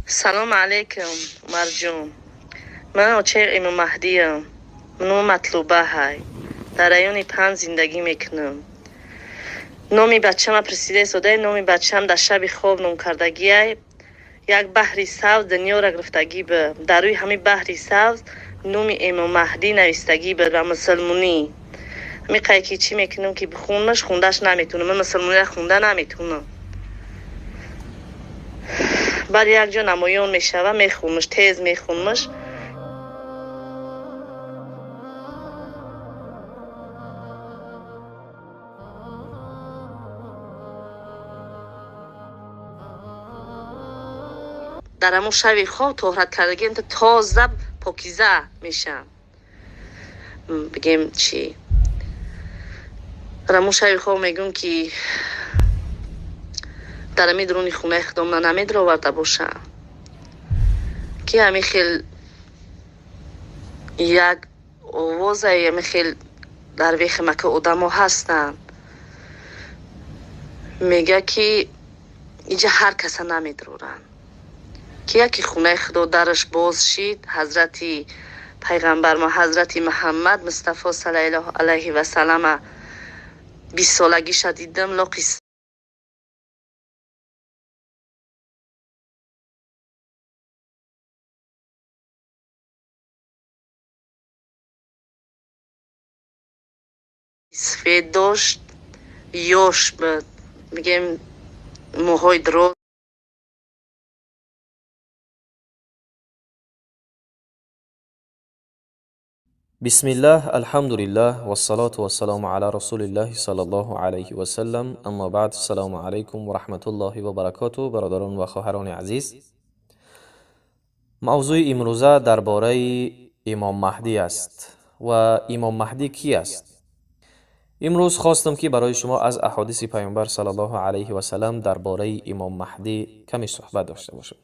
سلام علیکم عمر جون. من عاشق امام مهدی ام. منو مطلوبه های در ایون 5 زندگی میکنم. نامی بچه‌م پرسیده سوده. نامی بچه‌م در شب خواب نام کردگی های یک بحری سبز دنیا را گرفتگی به در روی همین بحری سبز نام امام مهدی نویستگی به و مسلمونی همین قایکی چی میکنم که بخونمش خوندش نمیتونم. من مسلمونی را خونده نمیتونم. بعد یک جا نمایان میشوه میخونمش تیز میخونمش. در همون شب خواب طهارت کردگی انت تازه پاکیزه میشم. بگیم چی در همون شب خواب میگم که در همی درونی خونه خدام نمید را ورده باشه که همی خیل یک آواز همی خیل در ویخ مکه آدم ها هستن میگه که اینجا هر کس نمیدرورن که یکی خونه خدا درش باز شید حضرتی پیغمبر ما حضرت محمد مصطفی صلی الله علیه و سلم 20 سالگی شدیدم لاقی سفید داشت یاش به میگیم موهای دراز. بسم الله الحمد لله والصلاة والسلام على رسول الله صلی الله علیه و سلم. اما بعد، السلام علیکم و رحمت الله و برکاته. برادران و خواهران عزیز، موضوع امروزه درباره امام مهدی است. و امام مهدی کی است؟ امروز خواستم که برای شما از احادیث پیامبر صلی الله علیه و سلم درباره امام مهدی کمی صحبت داشته باشم.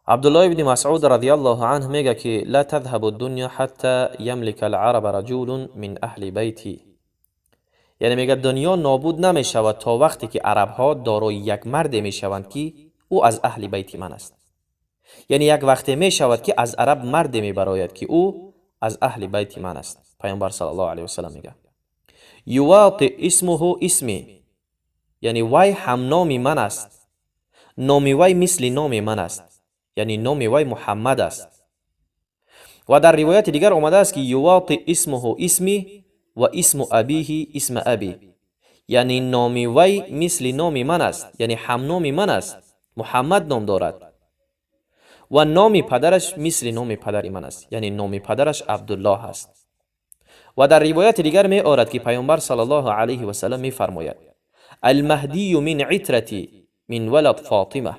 عبدالله ابن مسعود رضی الله عنه میگه که لا تذهب الدنیا حتی یملک العرب رجل من اهل بیتی. یعنی میگه دنیا نابود نمیشود تا وقتی که عرب ها دارای یک مرد میشوند که او از اهل بیت من است. یعنی یک وقتی میشود که از عرب مرد میبراید که او از اهل بیت من است. پیامبر صلی الله علیه و سلم میگه یواطی اسمه اسمی، یعنی وی هم نام من است، نام وی مثل نام من است، یعنی نام وی محمد است. و در روایت دیگر آمده است که یواطی اسمه اسمی و اسم ابیه اسم ابی، یعنی نام وی مثل نام من است، یعنی هم نام من است، محمد نام دارد. و نام پدرش مثل نام پدر من است، یعنی نام پدرش عبدالله است. و در روایت دیگر می آورد که پیامبر صلی الله علیه و سلم می فرماید المهدی من عترتی من ولد فاطمه،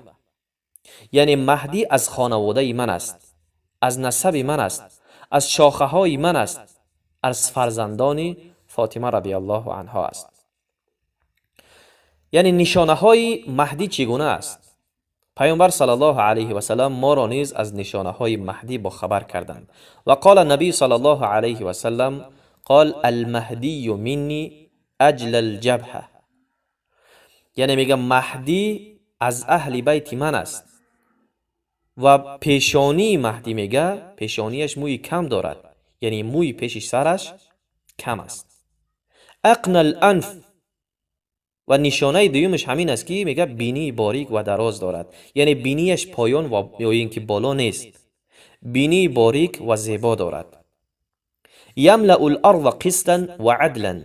یعنی مهدی از خانواده من است، از نسب من است، از شاخه های من است، از فرزندان فاطمه رضی الله عنها است. یعنی نشانه های مهدی چگونه است؟ پیامبر صلی الله علیه و سلم ما را نیز از نشانه های مهدی با خبر کردند. و قال النبی صلی الله علیه و سلم قال المهدی منی اجل الجبهه، یعنی میگه مهدی از اهل بیت من است و پیشانی مهدی میگه پیشانیش موی کم دارد، یعنی موی پیش سرش کم است. اقن الانف، و نشانه دویمش همین است که میگه بینی باریک و دراز دارد، یعنی بینیش پایان و یا اینکه بالا نیست، بینی باریک و زیبا دارد. یملأ الارض قسطا و عدلا،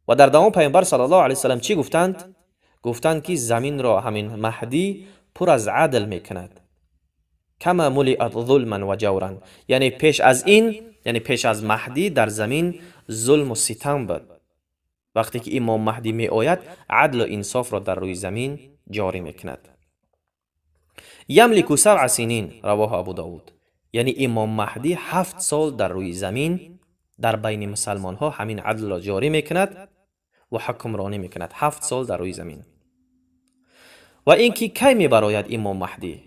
و در دوام پیامبر صلی الله علیه و سلم چی گفتند؟ گفتند که زمین را همین مهدی پر از عدل میکند. کما ملئت ظلما و جورا، یعنی پیش از این، یعنی پیش از مهدی در زمین ظلم و ستم بود. وقتی که امام مهدی می آید عدل و انصاف را در روی زمین جاری میکند. یملک 7 سنین رواه ابو داود، یعنی امام مهدی 7 سال در روی زمین در بین مسلمان ها همین عدل را جاری میکند و حکمرانی میکند. 7 سال در روی زمین. و اینکه کی می براید امام مهدی؟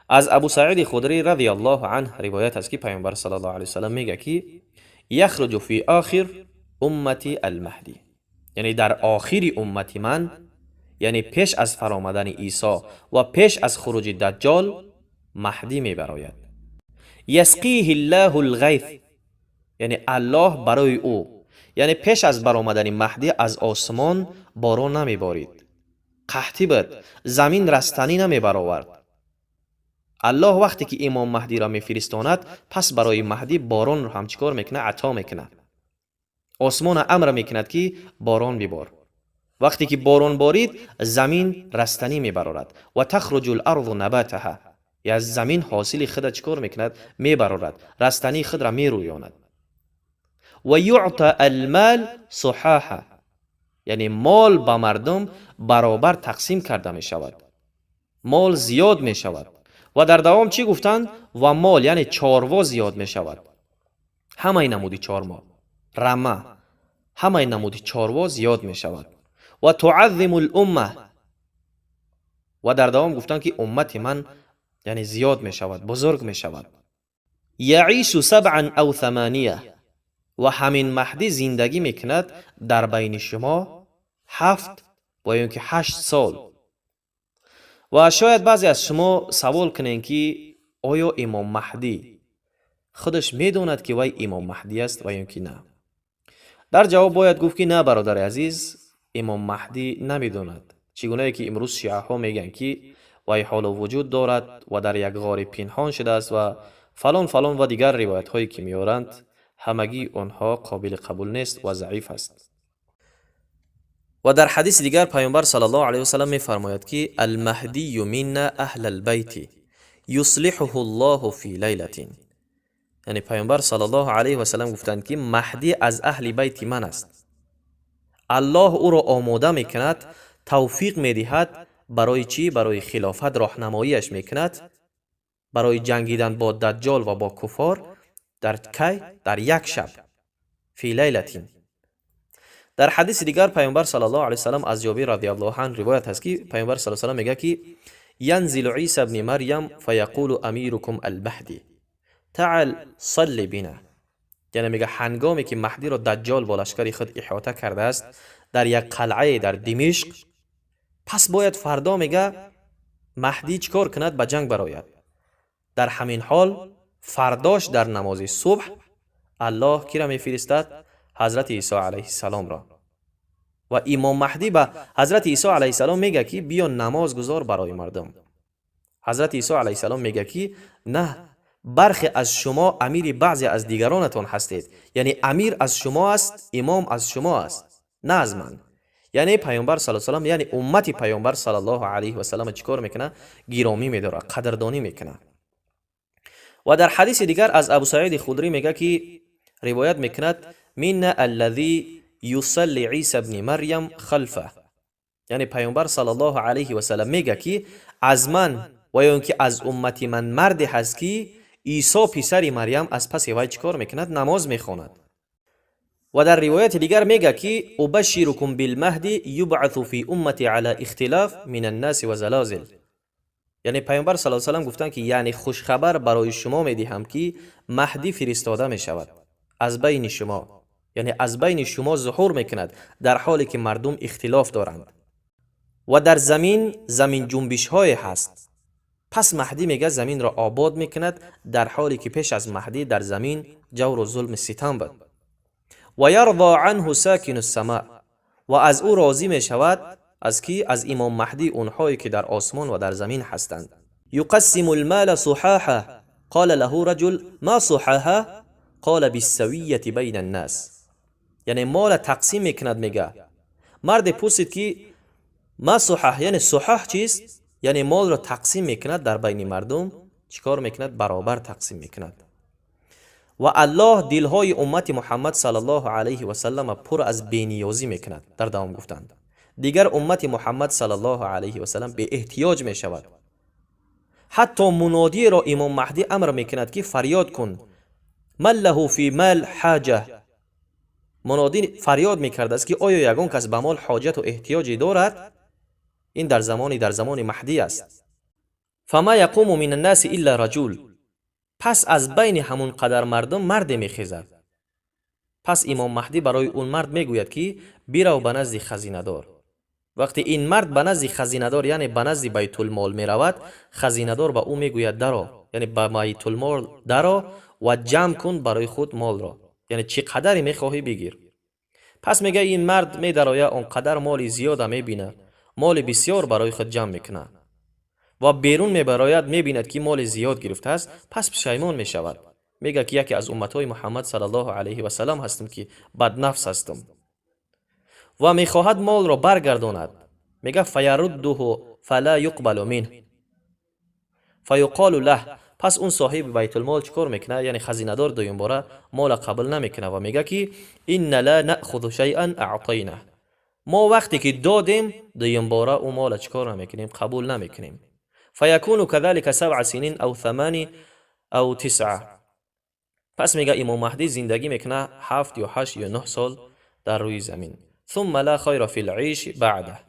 از ابو سعید خدری رضی الله عنه روایت است که پیامبر صلی الله علیه و سلم میگه که یخرج فی آخر امتی المهدی، یعنی در آخری امتی من یعنی پیش از فرامدن عیسی و پیش از خروج دجال مهدی می براید. یسقیه الله الغیث، یعنی الله برای او، یعنی پیش از برآمدن مهدی از آسمان باران نمی بارید، قحطی بود، زمین رستنی نمی برآورد. الله وقتی که امام مهدی را می فرستاند پس برای مهدی باران را هم چیکار میکنه؟ عطا میکنه. آسمان امر میکند که باران ببار. وقتی که باران بارید زمین رستنی میبرارد و تخرج الارض نباتها، یا زمین حاصل خود چیکار میکند؟ میبرارد، رستنی خود را میرویاند. و یعطى المال صحاحا، یعنی مال با مردم برابر تقسیم کرده می شود، مال زیاد می شود. و در دوام چی گفتند؟ و مال یعنی چاروا زیاد می شود. همه نمودی چارما، رمه، همه نمودی چاروا زیاد می شود. و تعظم الامه، و در دوام گفتند که امت من یعنی زیاد می شود، بزرگ می شود. یعیش 7 او 8، و همین مهدی زندگی میکند در بین شما 7 و اینکه 8 سال. و شاید بعضی از شما سوال کنین که آیا امام مهدی خودش میدوند که وی امام مهدی است و اینکه نه؟ در جواب باید گفت که نه برادر عزیز، امام مهدی نمیدوند. چگونه که امروز شیعه ها میگن که وی حال وجود دارد و در یک غار پنهان شده است و فلان فلان و دیگر روایت هایی که میارند، همگی آنها قابل قبول نیست و ضعیف است. و در حدیث دیگر پیامبر صلی الله علیه و سلم میفرماید که المهدی منا اهل البیت یصلحه الله فی لیلة، یعنی پیامبر صلی الله علیه و سلم گفتند که مهدی از اهل بیت من است، الله او را آماده میکند، توفیق میدهد. برای چی؟ برای خلافت راهنماییش میکند، برای جنگیدن با دجال و با کفار. در کی؟ در یک شب، فی لیلة. در حدیث دیگر پیامبر صلی الله علیه و سلم از جابر رضی الله عنه روایت است که پیامبر صلی الله علیه و سلم میگه که ینزل عیسی ابن مریم فیقول امیرکم المهدی تعال صلی بنا، یعنی میگه هنگامی که مهدی را دجال با لشکر خود احاطه کرده است در یک قلعه در دمشق، پس باید فردا میگه مهدی چیکار کند؟ به جنگ براید. در همین حال فرداش در نماز صبح الله کی را میفرستد؟ حضرت عیسی علیه السلام را. و امام مهدی به حضرت عیسی علیه السلام میگه که بیا نماز گذار برای مردم. حضرت عیسی علیه السلام میگه که نه، برخی از شما امیر بعضی از دیگرانتان هستید، یعنی امیر از شما است، امام از شما است، نه از من. یعنی پیامبر صلی الله علیه و سلم، یعنی امت پیامبر صلی الله علیه و سلم چیکار میکنه؟ گرامی میداره، قدردانی میکنه. و در حدیث دیگر از ابو سعید خدری میگه که روایت میکند من الذی یصلی عیسی ابن مریم خلفه، یعنی پیامبر صلی الله علیه و سلم میگه که از من و یا اینکه از امتی من مردی هست که عیسی پسر مریم از پس وی چیکار میکند؟ نماز میخواند. و در روایت دیگر میگه که ابشرکم بالمهدی یبعث فی امتی علی اختلاف من الناس و زلازل، یعنی پیامبر صلی الله علیه و سلم گفتند که یعنی خوش خبر برای شما میدهم که مهدی فرستاده می شود از بین شما، یعنی از بین شما ظهور میکند در حالی که مردم اختلاف دارند و در زمین جنبش های هست. پس مهدی میگه زمین را آباد میکند در حالی که پیش از مهدی در زمین جور و ظلم ستم بود. و یرضى عنه ساکن السماء، و از او راضی می شود از کی؟ از امام مهدی اونهایی که در آسمان و در زمین هستند. یقسم المال صحاحا قال له رجل ما صحاحا قال بالسویه بین الناس، یعنی مال تقسیم میکند. میگه مرد پرسید که ما صحاح، یعنی صحاح چیست؟ یعنی مال را تقسیم میکند در بین مردم. چیکار میکند؟ برابر تقسیم میکند. و الله دلهای امت محمد صلی الله علیه و سلم پر از بینیازی میکند. در دوام گفتند دیگر امت محمد صلی الله علیه و سلم به احتیاج می شود. حتی منادی را امام مهدی امر میکند که فریاد کن من له فی مال حاجه، منادی فریاد میکرد است که آیا یگان کس به مال حاجت و احتیاجی دارد؟ این در زمان مهدی است. فما یقوم من الناس الا رجل، پس از بین همون قدر مردم مرد میخیزد. پس امام مهدی برای اون مرد میگوید که بیرو به نزد خزینه دار. وقتی این مرد به نزد خزینه‌دار یعنی به نزد بیت المال می رود، خزینه‌دار به او میگوید درآ، یعنی به بیت المال درآ و جمع کن برای خود مال را، یعنی چقدر میخواهی بگیر. پس میگه این مرد می درآید، اونقدر مال زیاد میبینه، مال بسیار برای خود جمع میکنه و بیرون میبراید میبیند که مال زیاد گرفته است، پس پشیمان میشود. میگه که یکی از امتهای محمد صلی الله علیه و سلم هستم که بدنفس هستم و میخواهد مال را برگرداند. میگه فیرده فلا یقبل منه فیقال له، پس اون صاحب بیت المال چیکار میکنه؟ یعنی خزینه دار دویم باره مال قبول نمیکنه و میگه که ان لا ناخذ شیئا اعطینا، ما وقتی که دادیم دویم باره اون مال چیکار نمیکنیم؟ قبول نمیکنیم. فیکون كذلك 7 سنین او 8 او 9. پس میگه امام مهدی زندگی میکنه 7 یا 8 یا 9 سال در روی زمین. ثم لا خیر فی العیش بعده،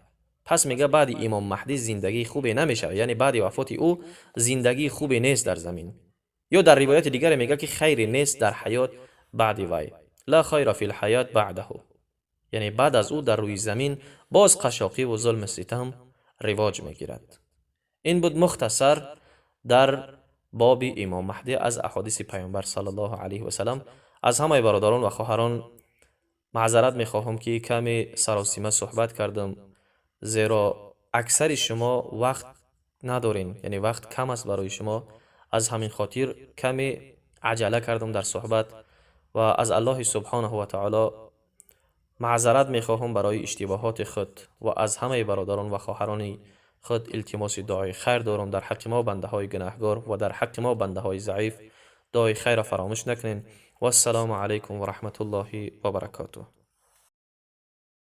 پس میگه بعد امام مهدی زندگی خوبی نمیشه، یعنی بعد وفات او زندگی خوبی نیست در زمین. یا در روایت دیگر میگه که خیری نیست در حیات بعد وی، لا خیر فی الحیات بعده، یعنی بعد از او در روی زمین باز قشاقی و ظلم ستم رواج میگیرد. این بود مختصر در باب امام مهدی از احادیث پیامبر صلی الله علیه و سلم. از همه برادران و خواهران معذرت میخواهم که کمی سراسیمه صحبت کردم، زیرا اکثر شما وقت ندارین، یعنی وقت کم است برای شما، از همین خاطر کمی عجله کردم در صحبت و از الله سبحانه و تعالی معذرت میخواهم برای اشتباهات خود و از همه برادران و خواهران خود التماس دعای خیر دارم. در حق ما بنده های گناهگار و در حق ما بنده های ضعیف دعای خیر فراموش نکنین. و السلام علیکم و رحمت الله و برکاته.